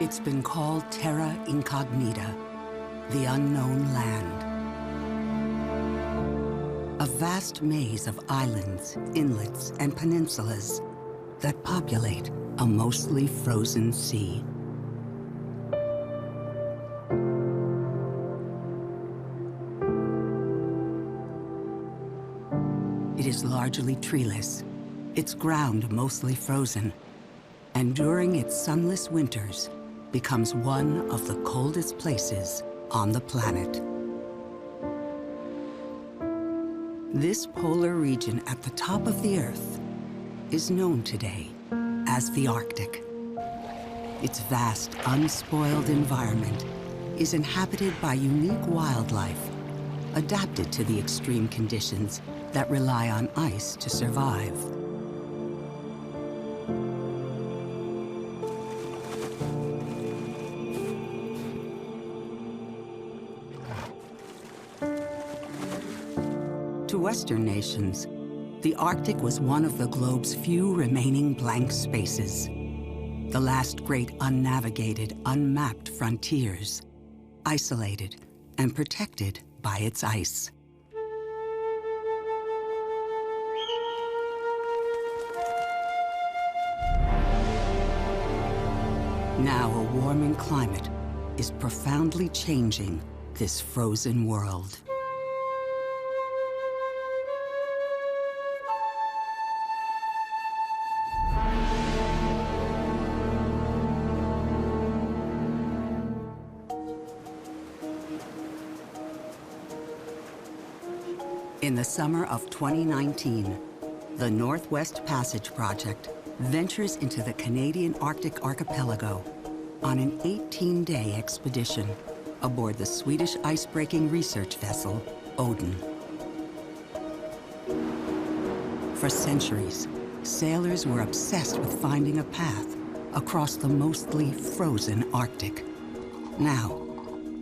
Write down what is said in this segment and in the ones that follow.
It's been called Terra Incognita, the unknown land. A vast maze of islands, inlets, and peninsulas that populate a mostly frozen sea. It is largely treeless, its ground mostly frozen, and during its sunless winters becomes one of the coldest places on the planet. This polar region at the top of the Earth is known today as the Arctic. Its vast, unspoiled environment is inhabited by unique wildlife, adapted to the extreme conditions that rely on ice to survive. To Western nations, the Arctic was one of the globe's few remaining blank spaces. The last great unnavigated, unmapped frontiers, isolated and protected by its ice. Now a warming climate is profoundly changing this frozen world. In the summer of 2019, the Northwest Passage Project ventures into the Canadian Arctic archipelago on an 18-day expedition aboard the Swedish ice-breaking research vessel, Odin. For centuries, sailors were obsessed with finding a path across the mostly frozen Arctic. Now,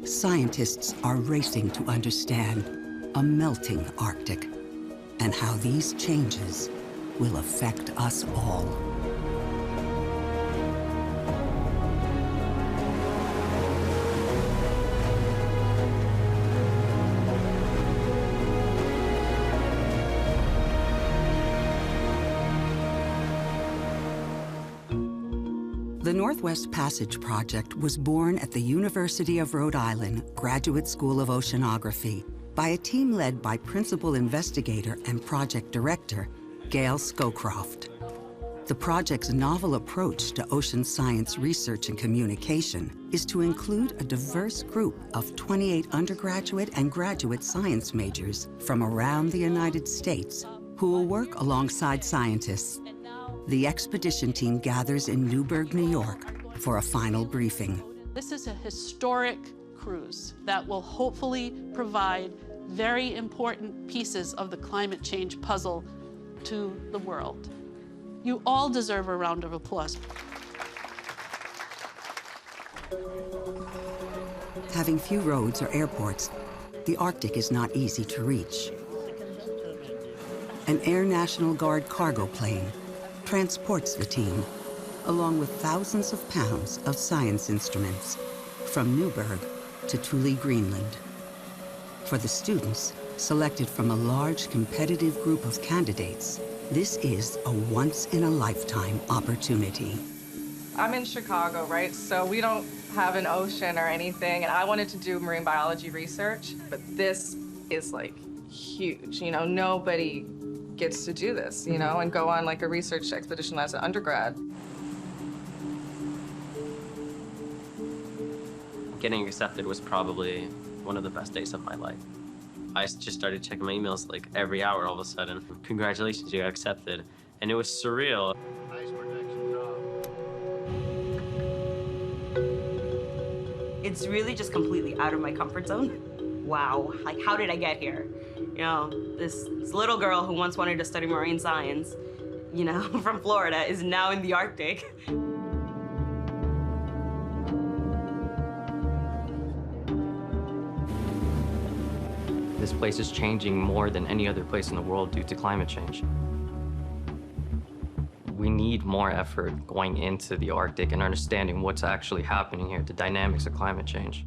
scientists are racing to understand a melting Arctic and how these changes will affect us all. The Northwest Passage Project was born at the University of Rhode Island Graduate School of Oceanography by a team led by principal investigator and project director, Gail Scowcroft. The project's novel approach to ocean science research and communication is to include a diverse group of 28 undergraduate and graduate science majors from around the United States who will work alongside scientists. The expedition team gathers in Newburgh, New York for a final briefing. This is a historic cruise that will hopefully provide very important pieces of the climate change puzzle to the world. You all deserve a round of applause. Having few roads or airports, the Arctic is not easy to reach. An Air National Guard cargo plane transports the team, along with thousands of pounds of science instruments, from Newburgh to Thule, Greenland. For the students, selected from a large competitive group of candidates, this is a once-in-a-lifetime opportunity. I'm in Chicago, right? So we don't have an ocean or anything, and I wanted to do marine biology research, but this is like huge. You know, nobody gets to do this, you know, and go on like a research expedition as an undergrad. Getting accepted was probably one of the best days of my life. I just started checking my emails like every hour all of a sudden. Congratulations, you got accepted. And it was surreal. Nice protection job. It's really just completely out of my comfort zone. Wow, like how did I get here? You know, this little girl who once wanted to study marine science, you know, from Florida is now in the Arctic. This place is changing more than any other place in the world due to climate change. We need more effort going into the Arctic and understanding what's actually happening here, the dynamics of climate change.